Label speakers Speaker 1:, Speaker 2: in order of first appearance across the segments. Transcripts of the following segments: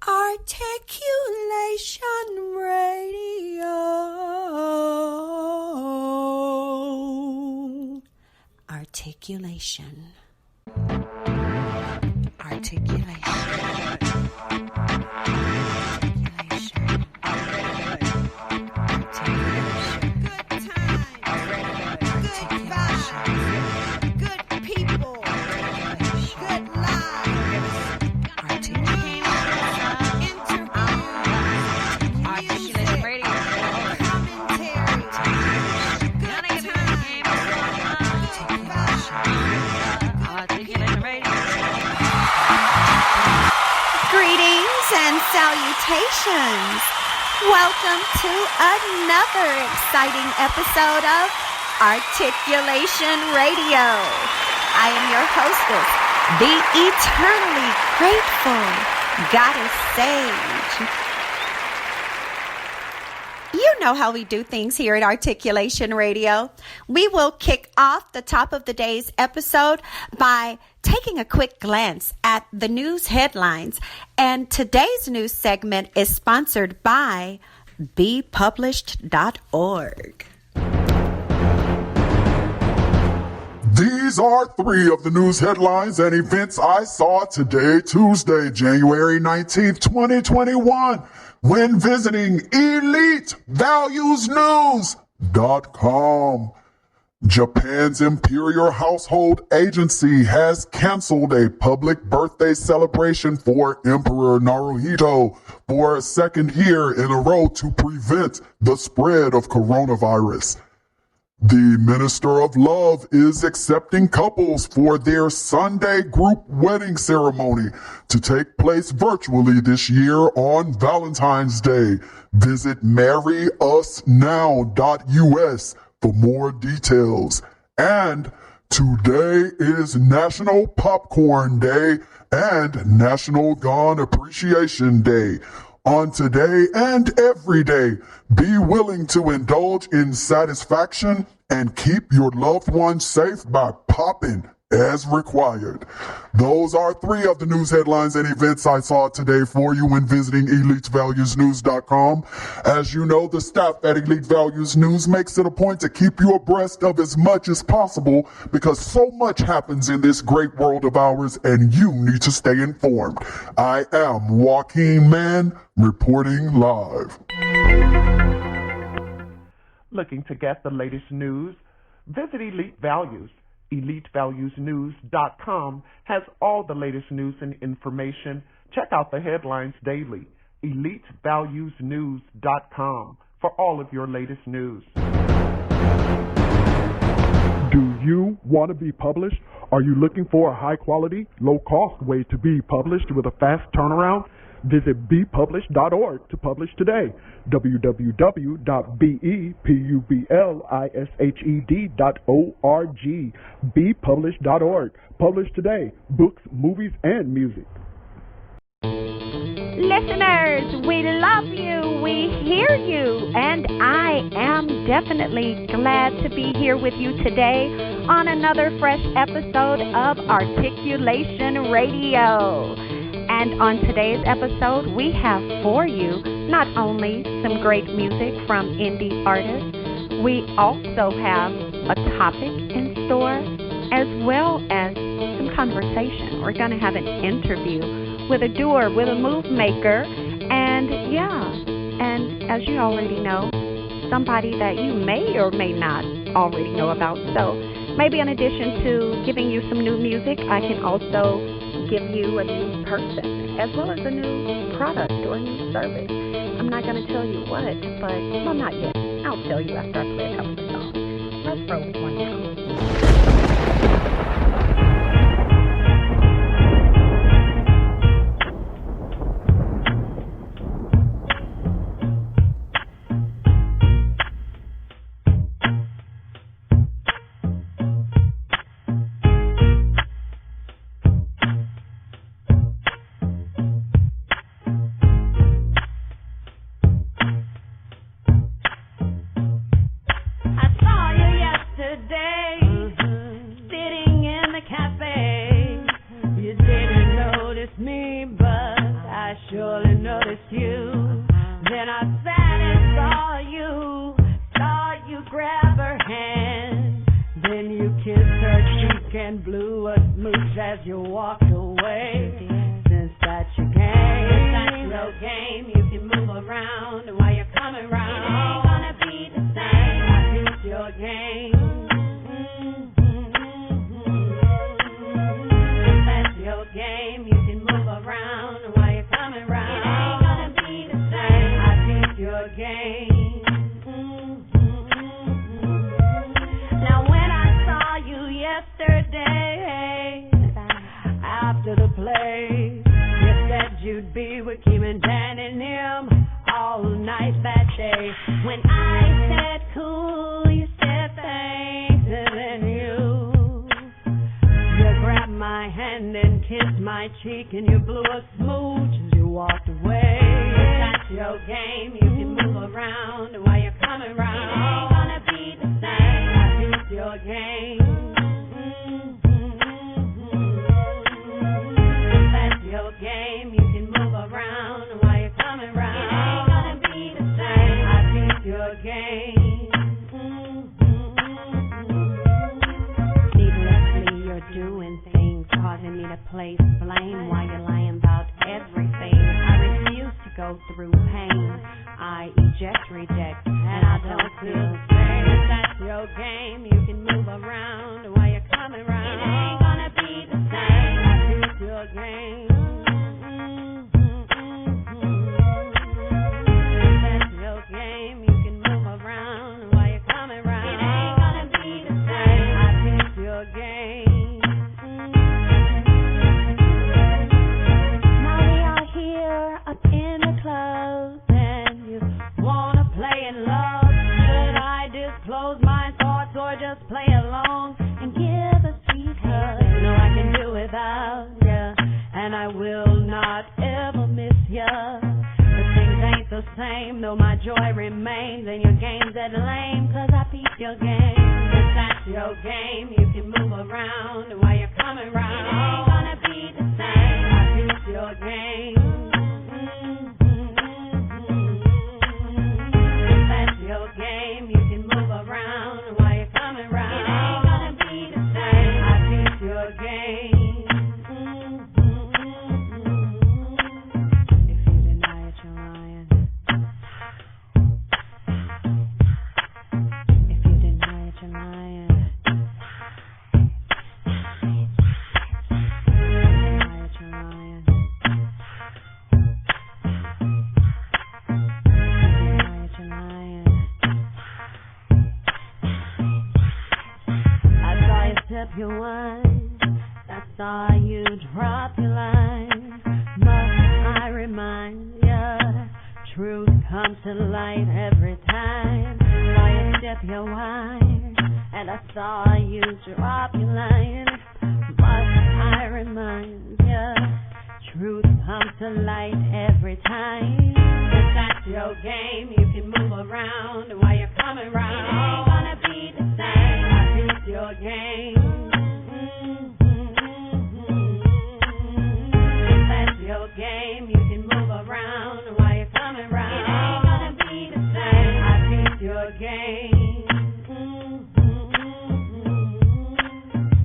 Speaker 1: Articulation Radio. Articulation. Salutations! Welcome to another exciting episode of Articulation Radio. I am your hostess, the eternally grateful Goddess Sage. You know how we do things here at Articulation Radio. We will kick off the top of the day's episode by taking a quick glance at the news headlines. And today's news segment is sponsored by BePublished.org.
Speaker 2: These are three of the news headlines and events I saw today, Tuesday, January 19th, 2021, when visiting EliteValuesNews.com. Japan's Imperial Household Agency has canceled a public birthday celebration for Emperor Naruhito for a second year in a row to prevent the spread of coronavirus. The Minister of Love is accepting couples for their Sunday group wedding ceremony to take place virtually this year on Valentine's Day. Visit marryusnow.us for more details. And today is National Popcorn Day and National Gun Appreciation Day. On today and every day, be willing to indulge in satisfaction and keep your loved ones safe by popping as required. Those are three of the news headlines and events I saw today for you when visiting EliteValuesNews.com. As you know, the staff at Elite Values News makes it a point to keep you abreast of as much as possible because so much happens in this great world of ours and you need to stay informed. I am Joaquin Mann, reporting live.
Speaker 3: Looking to get the latest news? Visit Elite Values. EliteValuesNews.com has all the latest news and information. Check out the headlines daily. EliteValuesNews.com for all of your latest news.
Speaker 4: Do you want to be published? Are you looking for a high-quality, low-cost way to be published with a fast turnaround? Visit BePublished.org to publish today. www.BePublished.org. BePublished.org. Publish today. Books, movies, and music.
Speaker 5: Listeners, we love you, we hear you, and I am definitely glad to be here with you today on another fresh episode of Articulation Radio. And on today's episode, we have for you not only some great music from indie artists, we also have a topic in store as well as some conversation. We're going to have an interview with a doer, with a move maker, and as you already know, somebody that you may or may not already know about. So maybe in addition to giving you some new music, I can also give you a new person as well as a new product or a new service. I'm not going to tell you what, but well, not yet. I'll tell you after I play a couple of songs. Let's roll with one now.
Speaker 6: I saw you yesterday. I surely noticed you. Then I sat and saw you grab her hand. Then you kissed her cheek and blew a smooch as you walked away. Since that's your game, that's your game. You can move around while you're coming round. It ain't gonna be the same. It's your game. That's your game. You can move around while you're coming round. It ain't gonna be the same. I think your game. Now when I saw you yesterday after the play, you said you'd be with Kim and Dan and him all night that day. When I said cool, you said thanks, and then you grabbed my hand and kissed my cheek, and you blew a smooch as you walked away. That's your game. You can move around while you're coming round. It ain't gonna be the same. I think your game. That's your game. You can move around while you're coming round. It ain't gonna be the same. I think your game. Needlessly, you're doing things causing me to place blame while you're lying about everything. I refuse to go through pain. I eject, reject, and I don't feel safe. That's your game. You can move around while you're coming round. It ain't gonna be the same. I think your game. That's your game. You can move around while you're coming round. It ain't gonna be the same. I think your game. Now we are here up in the club, and you wanna play in love. Should I disclose my thoughts or just play along and give a sweet hug? No, I can do without ya, and I will not ever miss ya. But things ain't the same, though my joy remains, and your game's that lame, 'cause I peeped your game. If that's your game, you can move around while you're coming round. It ain't gonna be the same. I peeped your game. If that's your game, you can move around while you're coming round. It ain't gonna be the same. I peeped your game. If you deny it, you're lying. If you deny it, you're lying. Sip your wine, I saw you drop your line. Must I remind ya, truth comes to light every time. Saw you sip your wine, and I saw you drop your line. Must I remind ya, truth comes to light every time. If that's your game, you can move around while you're coming round. It ain't gonna be the same. I think your game. If that's your game, you can move around while you're coming round. It ain't gonna be the same. I think your game.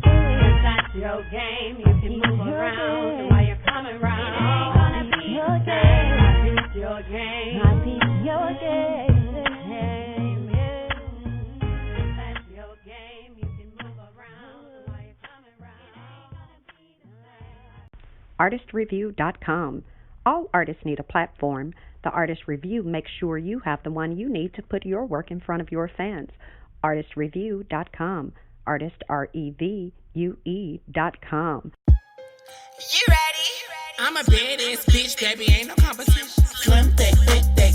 Speaker 6: If that's your game, you can move around while you're coming round. It ain't gonna be the same. I think your game. I think your game.
Speaker 5: ARTistreview.com. All artists need a platform. The Artist Review makes sure you have the one you need to put your work in front of your fans. ARTistreview.com. Artist, REVUE.com.
Speaker 7: You ready?
Speaker 8: I'm a badass bitch, baby, ain't no competition.
Speaker 7: Slim, thick,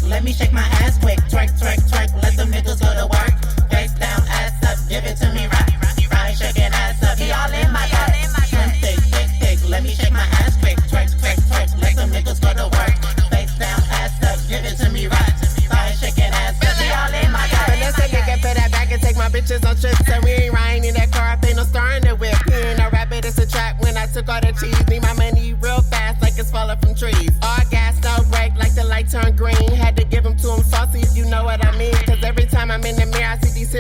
Speaker 7: let me shake my ass quick. Twerk, twerk, twerk, let them niggas go to work. Face down, ass up, give it to me right. Right, shaking ass up, he all in my gut. Slim, thick, let me shake my ass quick. Twerk, twerk, twerk, let them niggas go to work. Face down, ass up, give it to me right. Right, shaking ass up, he all in my gut.
Speaker 8: Let's take it, put that back and take my bitches on trips. And we ain't riding in that car, I ain't no star in the whip. He ain't no rabbit, it's a trap when I took all the cheese. Need my money real fast like it's falling from trees. All gas,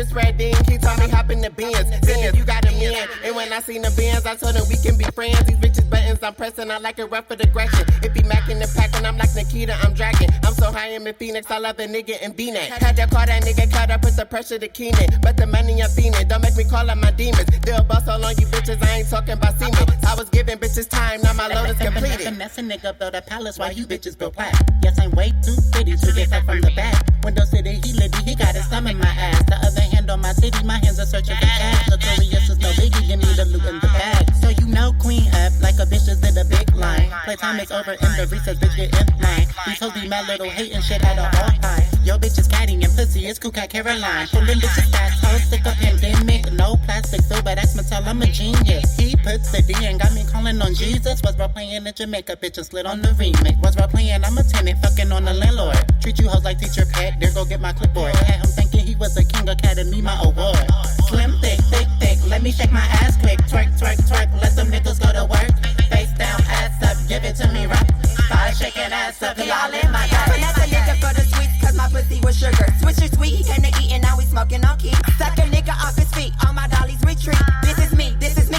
Speaker 8: just ready. He told me hop in the Benz. Then you got a man. And when I seen the Benz, I told him we can be friends. These bitches buttons I'm pressing, I like it rough for the aggression. It be Mac in the pack when I'm like Nikita, I'm dragging. I'm so high I'm in Phoenix, I love the nigga in B-Net. Had to call that nigga cut up, put the pressure to Keenan. But the money I'm fiending, don't make me call up my demons. They'll bust all on you bitches, I ain't talking about semen. I was giving bitches time, now my load is completed.
Speaker 7: Finesse a nigga build a palace while you bitches build flat. Yes, I'm way too pretty to get back from the back. Window City, he litty, he got his thumb in my ass. The other hand on my titty, my hands are searching for cash. Notorious is no biggie, you need a loot in the bag. So you know queen up, like a bitch just did a big line. Playtime is over and the recess bitch get in line. These hoes be mad little hating shit at a all high. Yo bitch is catty and pussy, it's cool cat Caroline. Pulling bitches fast, hoes sick of pandemic. No plastic though, but that's Mattel, I'm a genius. He puts the D and got me calling on Jesus. Was role playing in Jamaica, bitches slid on the remake. Was role playing, I'm a tenant, fucking on the landlord. Treat you hoes like teacher pet, there go get my clipboard. Had him thinking he was a king, academy my award. Slim, thick, let me shake my ass quick. Twerk, twerk, twerk, let them niggas go to work. Face down, ass up, give it to me right. Start shaking ass up, y'all in my guy.
Speaker 9: Finesse a nigga for the sweets, cause my pussy was sugar. Swisher sweet, he came to eat and now we smoking on key. Suck a nigga off his feet, all my dollies retreat. This is me,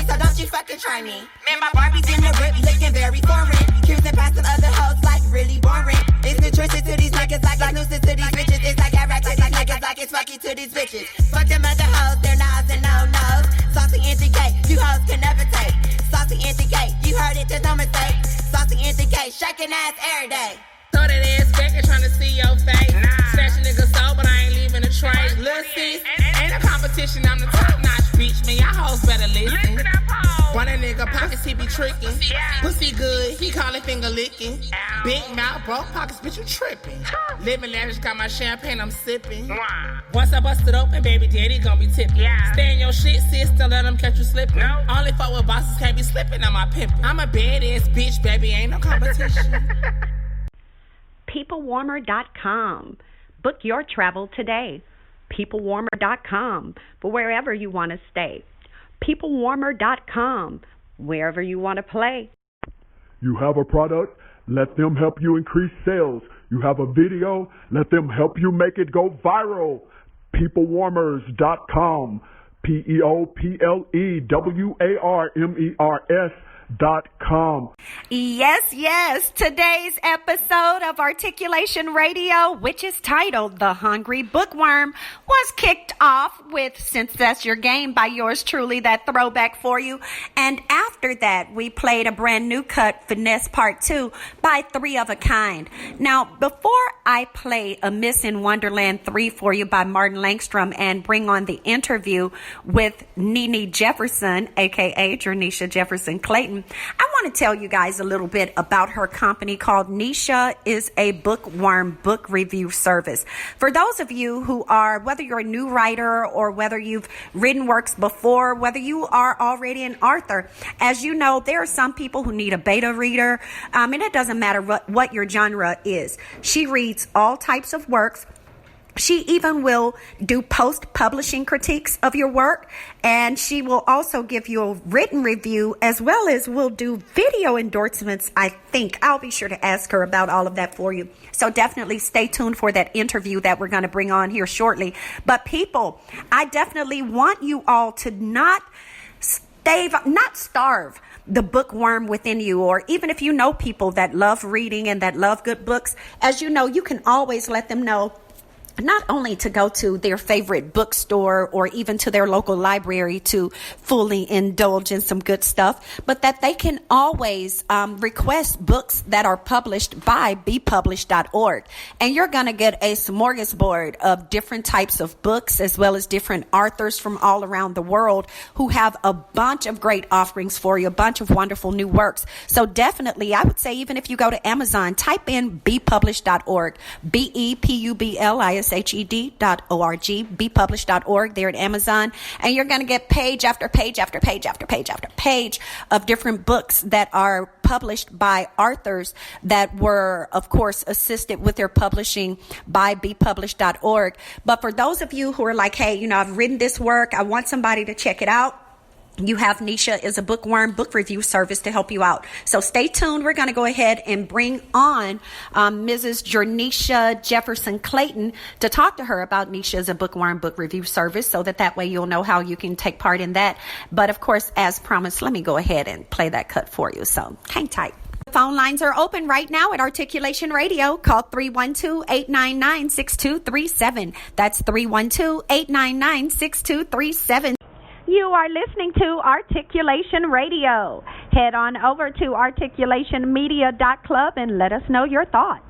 Speaker 9: so don't you fucking try me. Man, my Barbie's in the whip, looking very foreign. Cruising past some other hoes like really boring. It's nutritious to these niggas, like it's nuisance to these bitches. It's like Iraq to these niggas, like it's fucky to these bitches. Fuck them other hoes, they're nods and no-nos. Saucy indicate, you hoes can never take. Saucy indicate, you heard it, just no mistake. Saucy indicate, shaking ass every day.
Speaker 10: Throw that ass back and tryna see your face. Snatch a nigga soul, but I ain't leaving a trace. Lil' sis, ain't a competition, I'm the top notch bitch. Man, y'all hoes better listen. Run a nigga pockets, he be tricking. Pussy good, he call it finger licking. Big mouth, broke pockets, bitch, you tripping. Living lavish, got my champagne, I'm sipping. Once I bust it open, baby daddy gon' be tipping. Stay in your shit, sis, don't let them catch you slipping. Only fuck with bosses, can't be slipping on my pimpin'. I'm a badass bitch, baby, ain't no competition.
Speaker 5: PeopleWarmer.com. Book your travel today. PeopleWarmer.com for wherever you want to stay. PeopleWarmer.com, wherever you want to play.
Speaker 4: You have a product, let them help you increase sales. You have a video, let them help you make it go viral. PeopleWarmers.com. PeopleWarmers.com.
Speaker 1: Yes. Today's episode of Articulation Radio, which is titled The Hungry Bookworm, was kicked off with Since That's Your Game by yours truly, that throwback for you. And after that, we played a brand new cut, Finesse Part 2, by Three of a Kind. Now, before I play A Miss in Wonderland 3 for you by Martin Langstrom and bring on the interview with Nene Jefferson, aka Geornesha Jefferson-Clayton, I want to tell you guys a little bit about her company called Nisha is a Bookworm book review service. For those of you who are, whether you're a new writer or whether you've written works before, whether you are already an author, as you know, there are some people who need a beta reader. And it doesn't matter what your genre is. She reads all types of works. She even will do post-publishing critiques of your work, and she will also give you a written review as well as will do video endorsements, I think. I'll be sure to ask her about all of that for you. So definitely stay tuned for that interview that we're going to bring on here shortly. But people, I definitely want you all to not starve the bookworm within you, or even if you know people that love reading and that love good books, as you know, you can always let them know not only to go to their favorite bookstore or even to their local library to fully indulge in some good stuff, but that they can always request books that are published by bepublished.org. And you're going to get a smorgasbord of different types of books as well as different authors from all around the world who have a bunch of great offerings for you, a bunch of wonderful new works. So definitely, I would say even if you go to Amazon, type in bepublished.org, BEPUBLISHED.org, bepublished.org there at Amazon, and you're going to get page after page after page after page after page of different books that are published by authors that were, of course, assisted with their publishing by bepublished.org. But for those of you who are like, hey, I've written this work, I want somebody to check it out, you have Nisha is a bookworm book review service to help you out. So stay tuned. We're going to go ahead and bring on Mrs. Geornesha Jefferson-Clayton to talk to her about Nisha is a bookworm book review service, so that way you'll know how you can take part in that. But of course, as promised, let me go ahead and play that cut for you. So hang tight. Phone lines are open right now at Articulation Radio. Call 312-899-6237. That's 312-899-6237.
Speaker 5: You are listening to Articulation Radio. Head on over to articulationmedia.club and let us know your thoughts.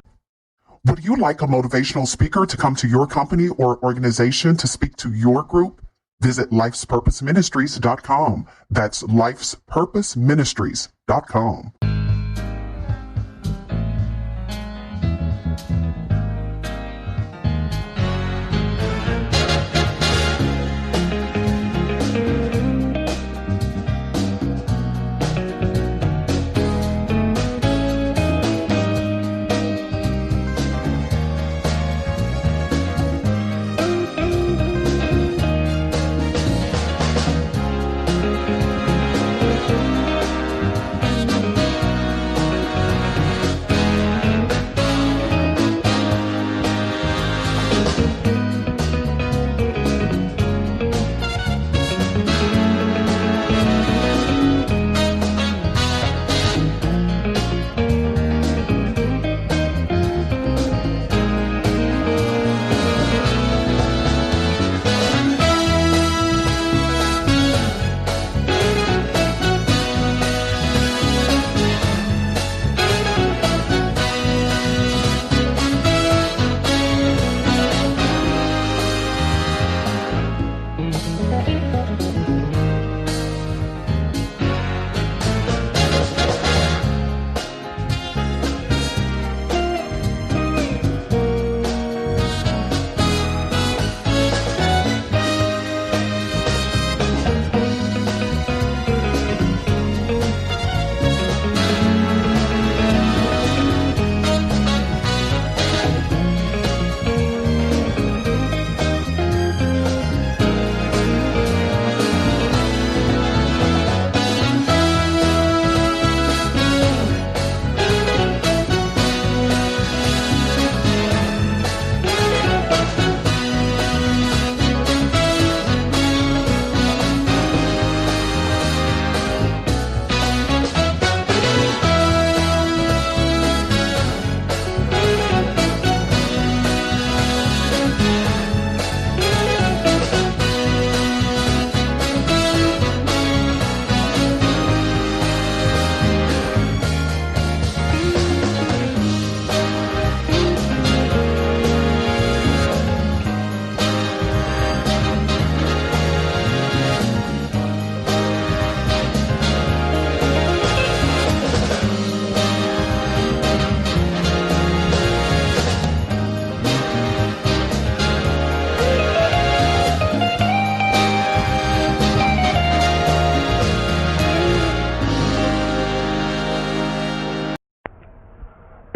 Speaker 2: Would you like a motivational speaker to come to your company or organization to speak to your group? Visit lifespurposeministries.com. That's lifespurposeministries.com.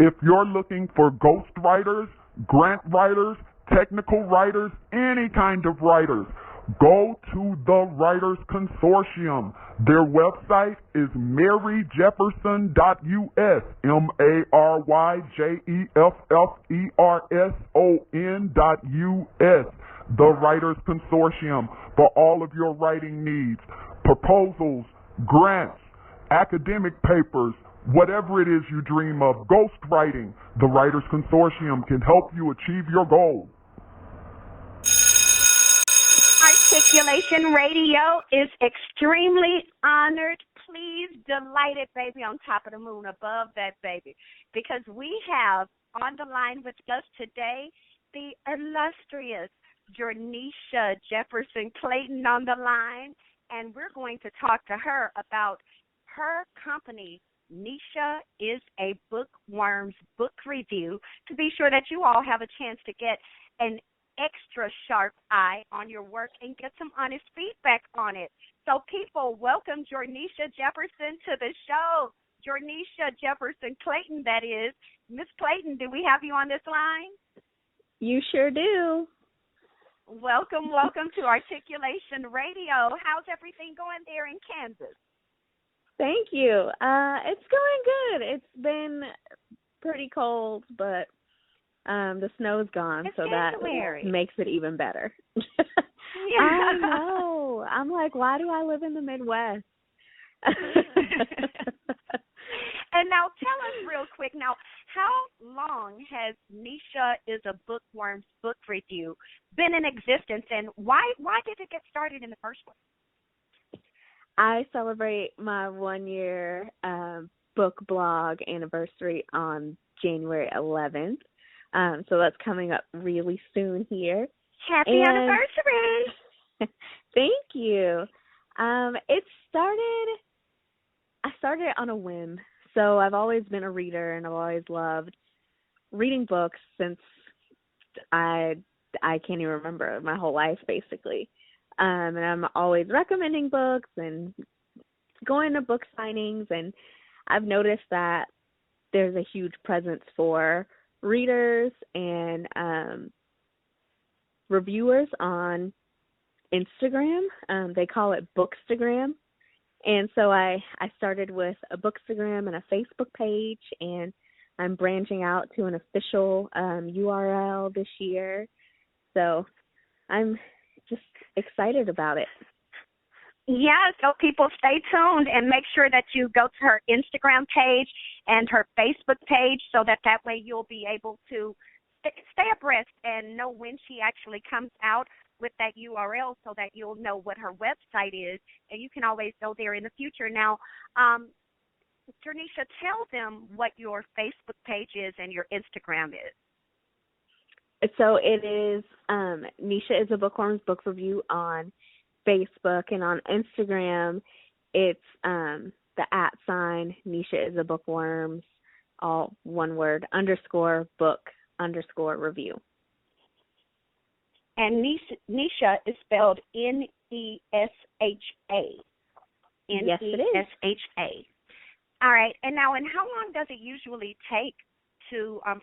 Speaker 4: If you're looking for ghost writers, grant writers, technical writers, any kind of writers, go to the Writers Consortium. Their website is maryjefferson.us, MaryJefferson.us, the Writers Consortium, for all of your writing needs, proposals, grants, academic papers, whatever it is you dream of, ghostwriting, the Writers Consortium can help you achieve your goal.
Speaker 5: Articulation Radio is extremely honored, pleased, delighted, baby, on top of the moon, above that, baby, because we have on the line with us today the illustrious Geornesha Jefferson-Clayton on the line, and we're going to talk to her about her company, Nisha is a Bookworms book review, to be sure that you all have a chance to get an extra sharp eye on your work and get some honest feedback on it. So people, welcome Geornesha Jefferson to the show. Geornesha Jefferson-Clayton, that is. Miss Clayton, do we have you on this line?
Speaker 11: You sure do.
Speaker 1: Welcome to Articulation Radio. How's everything going there in Kansas?
Speaker 11: Thank you. It's going good. It's been pretty cold, but the snow's gone,
Speaker 1: it's
Speaker 11: so
Speaker 1: January.
Speaker 11: That makes it even better.
Speaker 1: Yeah.
Speaker 11: I know. I'm like, why do I live in the Midwest?
Speaker 1: And now tell us real quick, now, how long has Geornesha is a Bookworms book review been in existence, and why did it get started in the first place?
Speaker 11: I celebrate my 1-year book blog anniversary on January 11th. So that's coming up really soon here.
Speaker 1: Happy anniversary!
Speaker 11: Thank you. I started it on a whim. So I've always been a reader, and I've always loved reading books since I can't even remember, my whole life, basically. And I'm always recommending books and going to book signings, and I've noticed that there's a huge presence for readers and reviewers on Instagram. They call it Bookstagram. And so I started with a Bookstagram and a Facebook page, and I'm branching out to an official URL this year. So I'm just excited about it.
Speaker 1: Yeah, so people stay tuned and make sure that you go to her Instagram page and her Facebook page so that way you'll be able to stay abreast and know when she actually comes out with that URL so that you'll know what her website is, and you can always go there in the future. Now, Geornesha, tell them what your Facebook page is and your Instagram is.
Speaker 11: So it is Geornesha is a Bookworms book review on Facebook, and on Instagram it's the @ Geornesha is a Bookworms, all one word, _book_review.
Speaker 1: And Geornesha is spelled Nesha.
Speaker 11: Yes, it is.
Speaker 1: Nesha. All right. And now, and how long does it usually take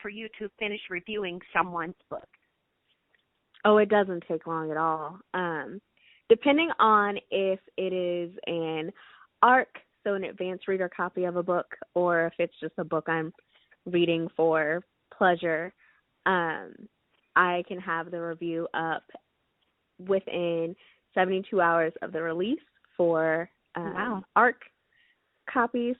Speaker 1: for you to finish reviewing someone's book?
Speaker 11: Oh, it doesn't take long at all. Depending on if it is an ARC, so an advanced reader copy of a book, or if it's just a book I'm reading for pleasure, I can have the review up within 72 hours of the release for ARC copies,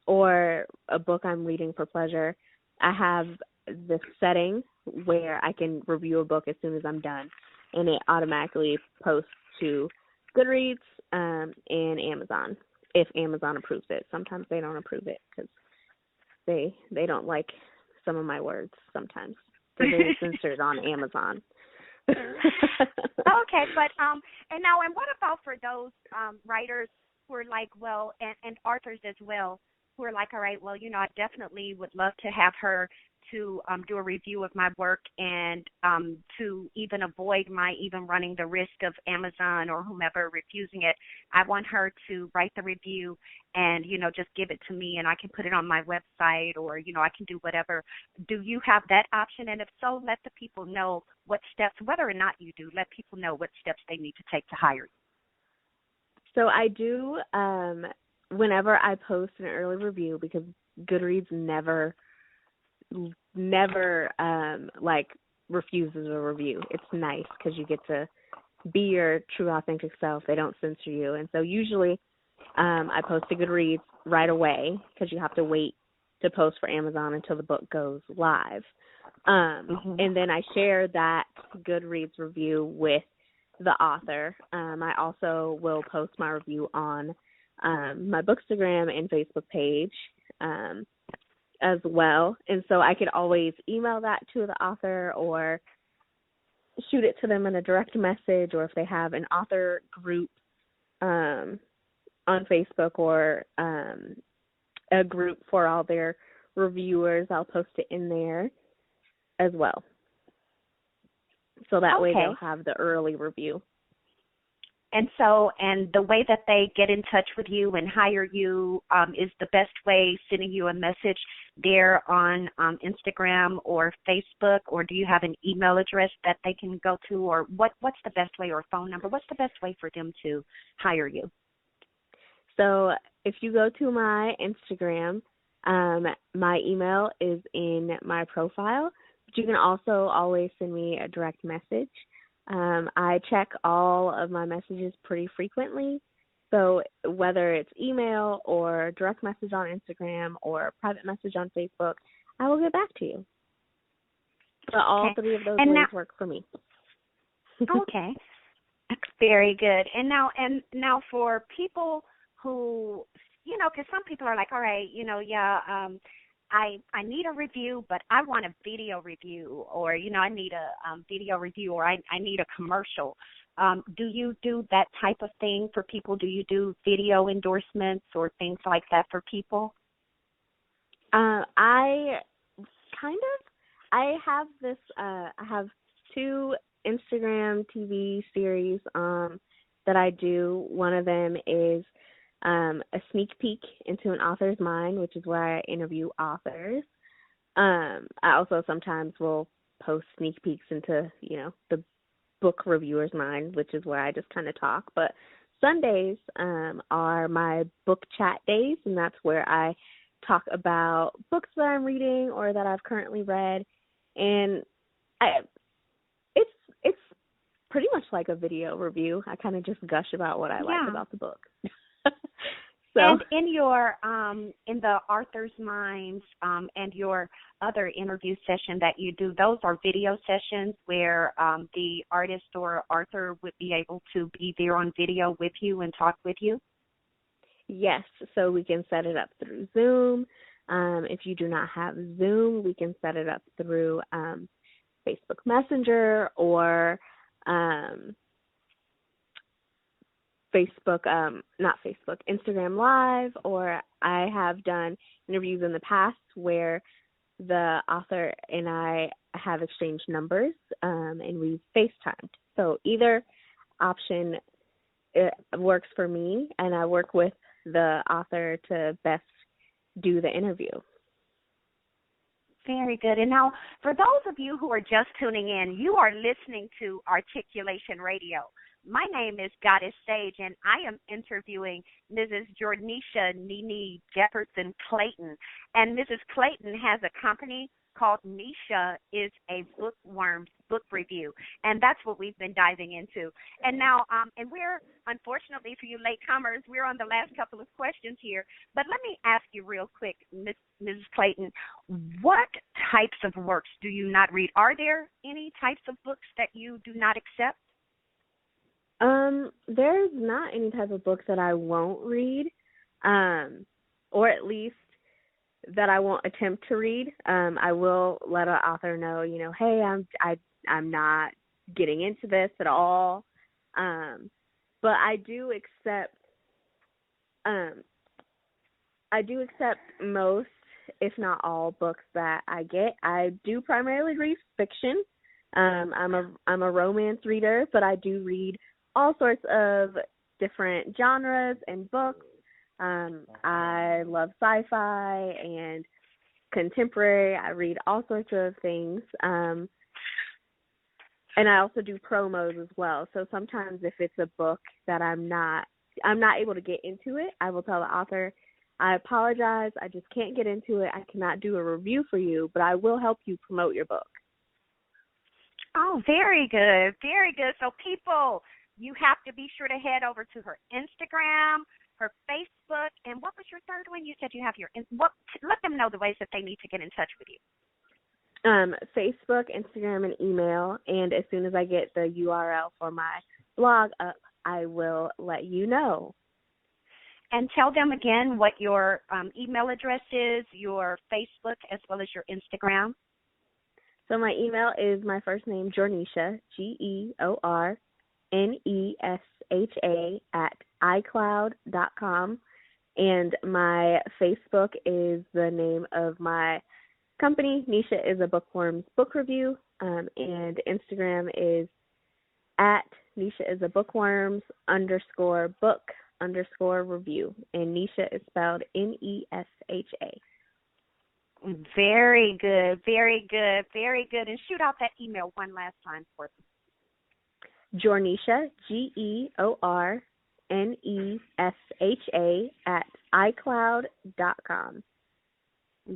Speaker 11: or a book I'm reading for pleasure. I have this setting where I can review a book as soon as I'm done, and it automatically posts to Goodreads and Amazon if Amazon approves it. Sometimes they don't approve it because they don't like some of my words sometimes. They're very censored on Amazon.
Speaker 1: Okay, but and what about for those writers who are like, well, and authors as well, who are like, all right, well, I definitely would love to have her to do a review of my work, and to even avoid my even running the risk of Amazon or whomever refusing it, I want her to write the review and, just give it to me, and I can put it on my website, or, I can do whatever. Do you have that option? And if so, let the people know what steps, whether or not you do, let people know what steps they need to take to hire you.
Speaker 11: So I do, whenever I post an early review, because Goodreads never refuses a review. It's nice because you get to be your true, authentic self. They don't censor you. And so usually I post to Goodreads right away because you have to wait to post for Amazon until the book goes live. And then I share that Goodreads review with the author. I also will post my review on my Bookstagram and Facebook page as well. And so I could always email that to the author or shoot it to them in a direct message, or if they have an author group on Facebook or a group for all their reviewers, I'll post it in there as well. So that way they'll have the early review.
Speaker 1: And the way that they get in touch with you and hire you is the best way, sending you a message
Speaker 5: there on Instagram or Facebook, or do you have an email address that they can go to, or what's the best way, or phone number? What's the best way for them to hire you?
Speaker 11: So if you go to my Instagram, my email is in my profile, but you can also always send me a direct message. I check all of my messages pretty frequently. So whether it's email or direct message on Instagram or private message on Facebook, I will get back to you. So all three of those ways work for me.
Speaker 5: Okay. Very good. And now for people who, because some people are like, all right, I need a review, but I want a video review, or, I need a video review, or I need a commercial. Do you do that type of thing for people? Do you do video endorsements or things like that for people?
Speaker 11: I have two Instagram TV series that I do. One of them is a sneak peek into an author's mind, which is where I interview authors. I also sometimes will post sneak peeks into, the book reviewer's mind, which is where I just kind of talk. But Sundays are my book chat days, and that's where I talk about books that I'm reading or that I've currently read. And it's pretty much like a video review. I kind of just gush about what I like about the book. So.
Speaker 5: And in your in the author's minds and your other interview session that you do, those are video sessions where the artist or author would be able to be there on video with you and talk with you?
Speaker 11: Yes, so we can set it up through Zoom. If you do not have Zoom, we can set it up through Facebook Messenger or Instagram Live, or I have done interviews in the past where the author and I have exchanged numbers and we've FaceTimed. So either option works for me, and I work with the author to best do the interview.
Speaker 5: Very good. And now, for those of you who are just tuning in, you are listening to Articulation Radio. My name is Goddess Sage, and I am interviewing Mrs. Geornesha Jefferson-Clayton. And Mrs. Clayton has a company called Nisha is a Bookworm book review, and that's what we've been diving into. And now, and we're, unfortunately for you latecomers, we're on the last couple of questions here, but let me ask you real quick, Mrs. Clayton, what types of works do you not read? Are there any types of books that you do not accept?
Speaker 11: There's not any type of book that I won't read, or at least that I won't attempt to read. I will let an author know, hey, I'm not getting into this at all. But I do accept most, if not all, books that I get. I do primarily read fiction. I'm a romance reader, but I do read all sorts of different genres and books. I love sci-fi and contemporary. I read all sorts of things. And I also do promos as well. So sometimes if it's a book that I'm not able to get into it, I will tell the author, I apologize, I just can't get into it. I cannot do a review for you, but I will help you promote your book.
Speaker 5: Oh, very good. Very good. So people, you have to be sure to head over to her Instagram, her Facebook, and what was your third one? You said you have your let them know the ways that they need to get in touch with you.
Speaker 11: Facebook, Instagram, and email. And as soon as I get the URL for my blog up, I will let you know.
Speaker 5: And tell them again what your email address is, your Facebook, as well as your Instagram.
Speaker 11: So my email is my first name, Geornesha, GEORNESHA @iCloud.com. And my Facebook is the name of my company, Nisha is a Bookworms book review. And Instagram is @Nisha is a Bookworms _book_review. And Nisha is spelled NESHA.
Speaker 5: Very good, very good, very good. And shoot out that email one last time for them.
Speaker 11: Geornesha, Geornesha @iCloud.com.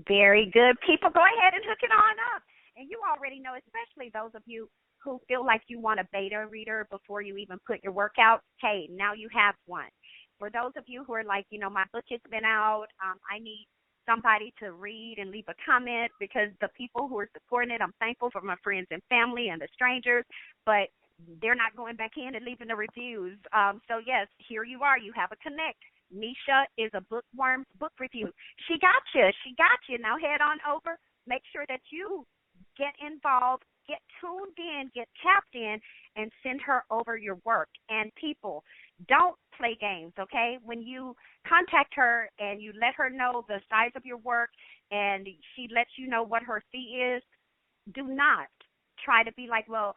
Speaker 5: Very good. People, go ahead and hook it on up. And you already know, especially those of you who feel like you want a beta reader before you even put your work out, hey, now you have one. For those of you who are like, my book has been out, I need somebody to read and leave a comment, because the people who are supporting it, I'm thankful for my friends and family and the strangers, but they're not going back in and leaving the reviews. So, yes, here you are. You have a connect. Nisha is a Bookworm book review. She got you. She got you. Now head on over. Make sure that you get involved, get tuned in, get tapped in, and send her over your work. And people, don't play games, okay? When you contact her and you let her know the size of your work and she lets you know what her fee is, do not try to be like, well,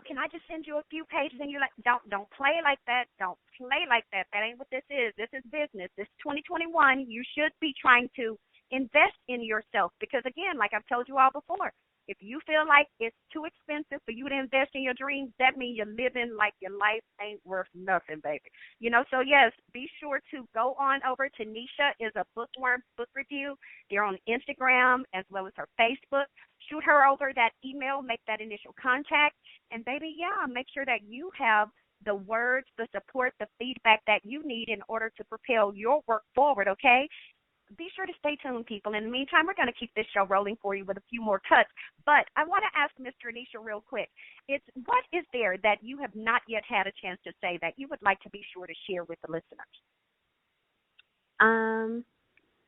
Speaker 5: can I just send you a few pages? And you're like, don't play like that. Don't play like that. That ain't what this is. This is business. This is 2021. You should be trying to invest in yourself, because, again, like I've told you all before, if you feel like it's too expensive for you to invest in your dreams, that means you're living like your life ain't worth nothing, baby. So, yes, be sure to go on over to Nisha is a Bookworm book review. They're on Instagram as well as her Facebook. Shoot her over that email, make that initial contact, and, baby, make sure that you have the words, the support, the feedback that you need in order to propel your work forward, okay? Be sure to stay tuned, people. In the meantime, we're going to keep this show rolling for you with a few more cuts. But I want to ask Mr. Anisha real quick. What is there that you have not yet had a chance to say that you would like to be sure to share with the listeners?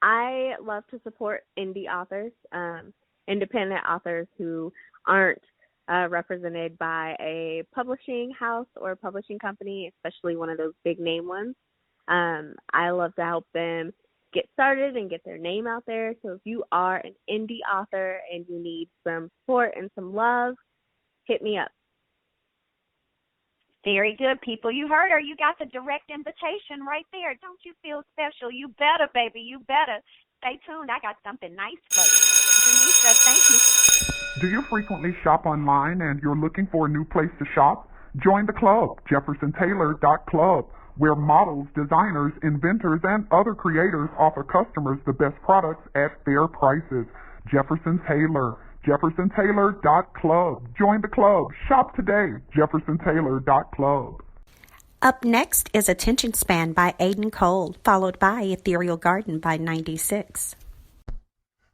Speaker 11: I love to support indie authors, independent authors who aren't represented by a publishing house or a publishing company, especially one of those big name ones. I love to help them get started and get their name out there. So if you are an indie author and you need some support and some love, hit me up.
Speaker 5: Very good, people. You heard her. You got the direct invitation right there. Don't you feel special? You better, baby. You better. Stay tuned. I got something nice for you. Geornesha, thank you.
Speaker 3: Do you frequently shop online and you're looking for a new place to shop? Join the club, JeffersonTaylor.club, where models, designers, inventors, and other creators offer customers the best products at fair prices. Jefferson Taylor, JeffersonTaylor.club. Join the club. Shop today, JeffersonTaylor.club.
Speaker 1: Up next is Attention Span by Aiden Cole, followed by Ethereal Garden by 96.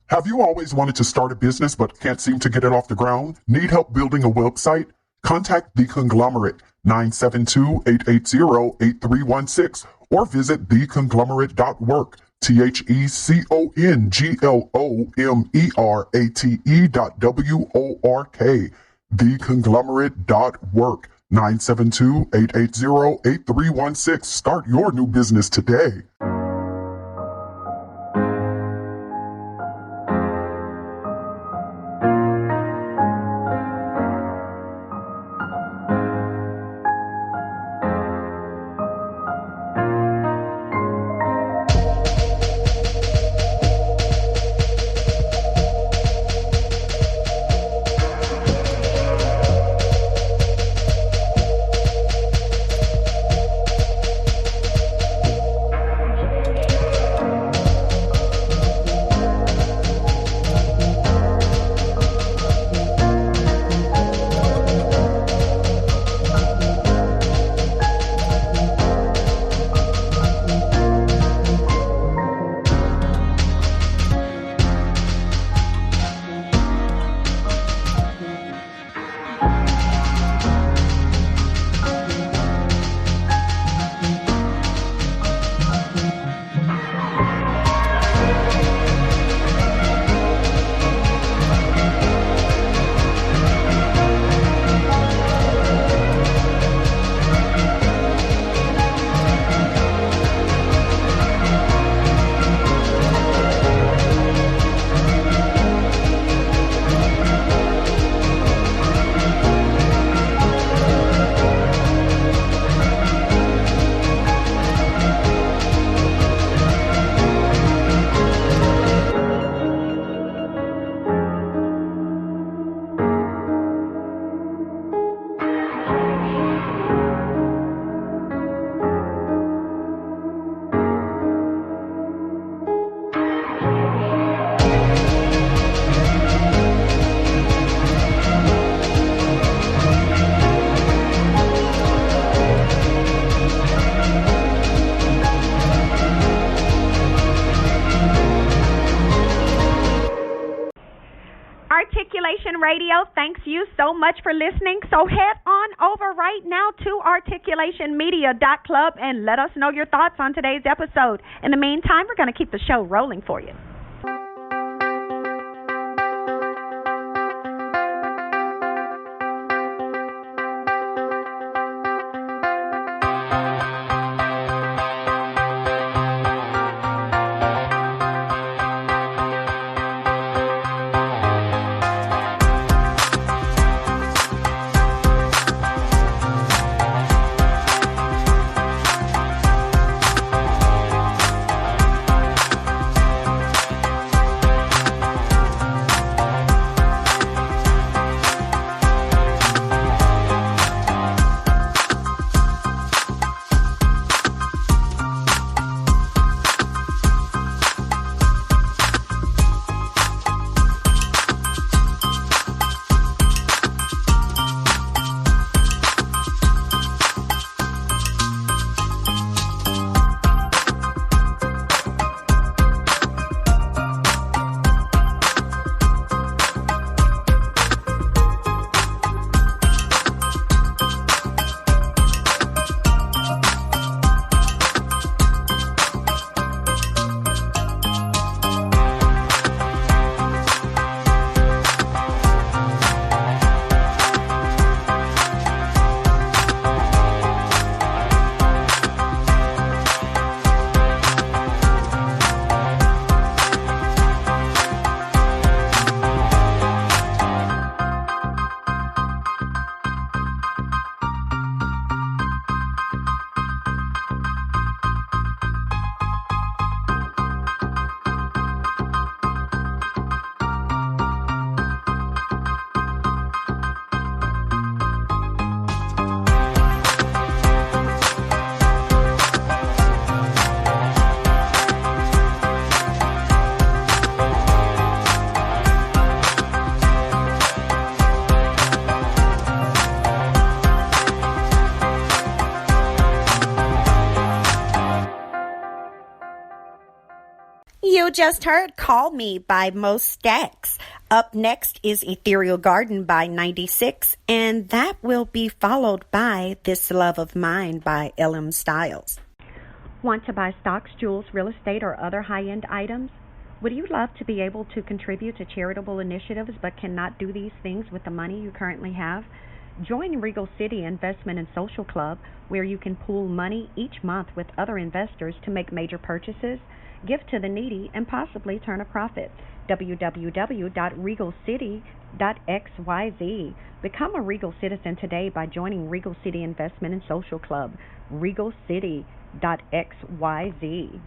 Speaker 2: Have you always wanted to start a business but can't seem to get it off the ground? Need help building a website? Contact The Conglomerate, 972-880-8316, or visit theconglomerate.work, TheConglomerate.work, theconglomerate.work, 972-880-8316. Start your new business today.
Speaker 5: Articulation Radio, thanks you so much for listening. So head on over right now to articulationmedia.club and let us know your thoughts on today's episode. In the meantime, we're going to keep the show rolling for you.
Speaker 1: You just heard Call Me by Most Stacks. Up next is Ethereal Garden by 96, and that will be followed by This Love of Mine by LM Styles.
Speaker 5: Want to buy stocks, jewels, real estate, or other high-end items? Would you love to be able to contribute to charitable initiatives but cannot do these things with the money you currently have? Join Regal City Investment and Social Club, where you can pool money each month with other investors to make major purchases, give to the needy, and possibly turn a profit. www.regalcity.xyz. Become a Regal citizen today by joining Regal City Investment and Social Club. regalcity.xyz.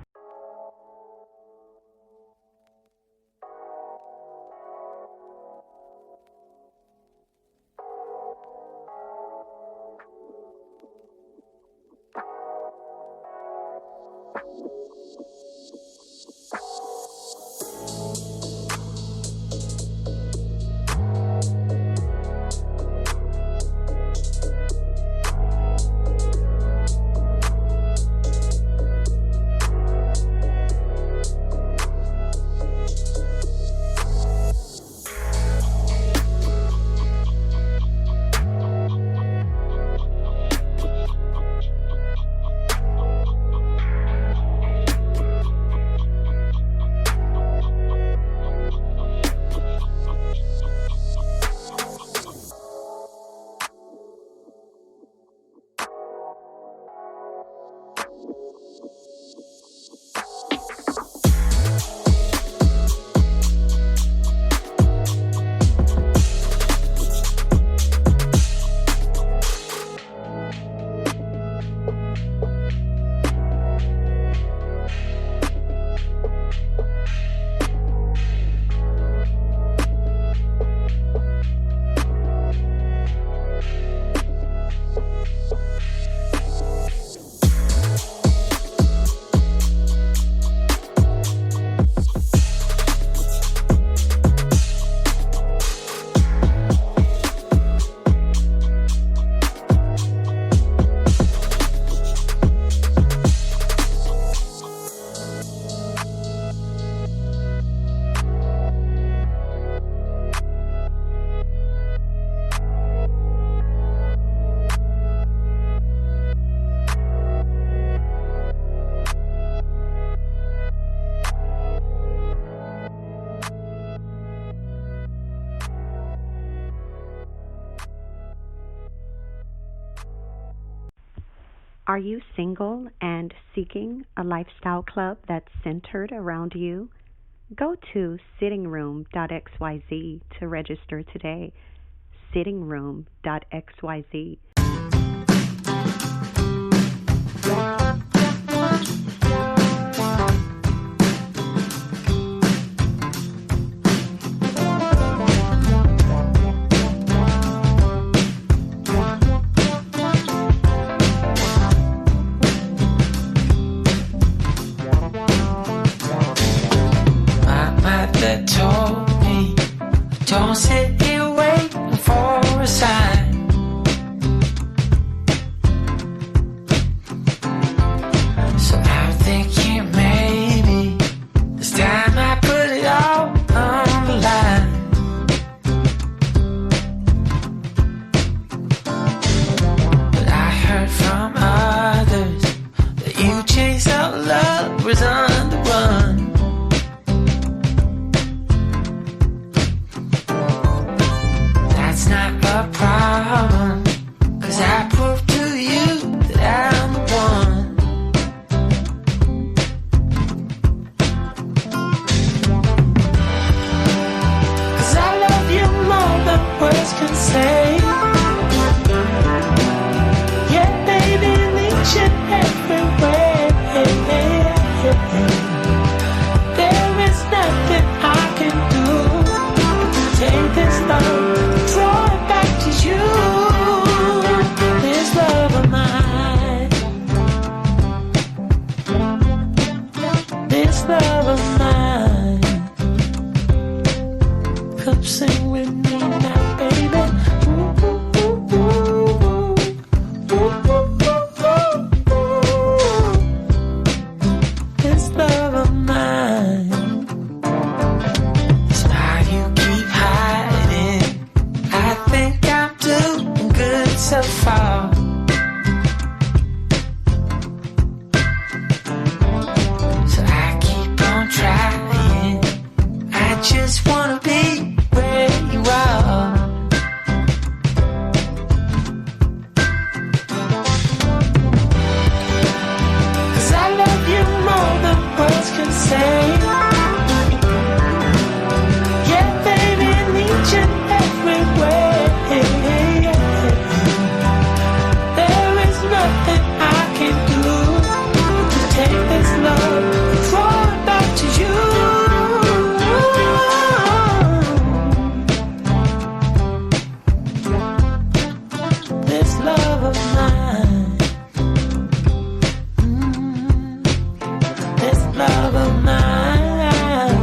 Speaker 5: Are you single and seeking a lifestyle club that's centered around you? Go to sittingroom.xyz to register today. Sittingroom.xyz.
Speaker 12: Told me, don't sit here waiting for a sign. So I'm thinking maybe this time I put it all on the line. But I heard from others that you chase out love was on the run. Not a problem, 'cause I proved to you that I'm the one. 'Cause I love you more than words can say. Yeah, baby, in each and every way. There is nothing I can do to take this love. Love of mine, come sing with me now, baby. Ooh, ooh, ooh, ooh, ooh, ooh, ooh. This love of mine, it's why you keep hiding. I think I'm doing good so far. Trying, I just wanna be where you are. 'Cause I love you more than words can say. Yeah, baby, in each and every way. There is nothing I can do to take this love from to you. This love of mine, this love of mine,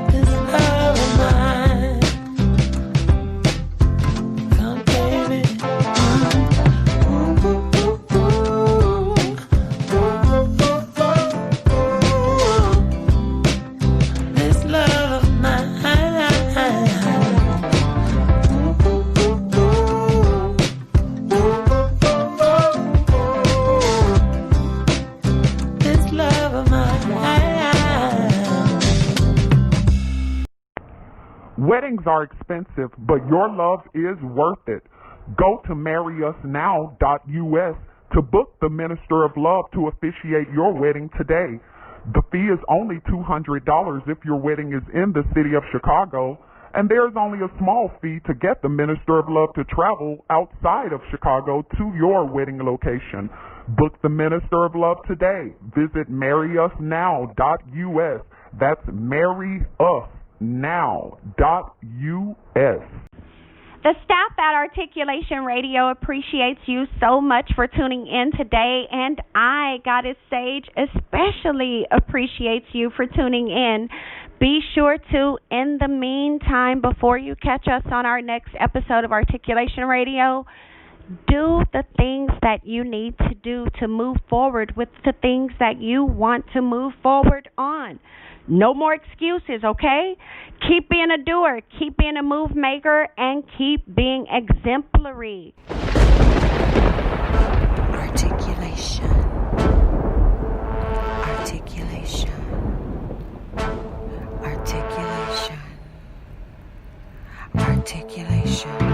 Speaker 12: this love of mine. Come, baby. Ooh, ooh, ooh, ooh. This love of mine. This love of mine.
Speaker 3: Weddings are expensive, but your love is worth it. Go to marryusnow.us to book the Minister of Love to officiate your wedding today. The fee is only $200 if your wedding is in the city of Chicago, and there's only a small fee to get the Minister of Love to travel outside of Chicago to your wedding location. Book the Minister of Love today. Visit marryusnow.us. That's marryusnow.us.
Speaker 5: The staff at Articulation Radio appreciates you so much for tuning in today, and I, Goddess Sage, especially appreciates you for tuning in. Be sure to, in the meantime, before you catch us on our next episode of Articulation Radio, do the things that you need to do to move forward with the things that you want to move forward on. No more excuses, okay? Keep being a doer, keep being a move maker, and keep being exemplary.
Speaker 1: Articulation. Articulation. Articulation. Articulation.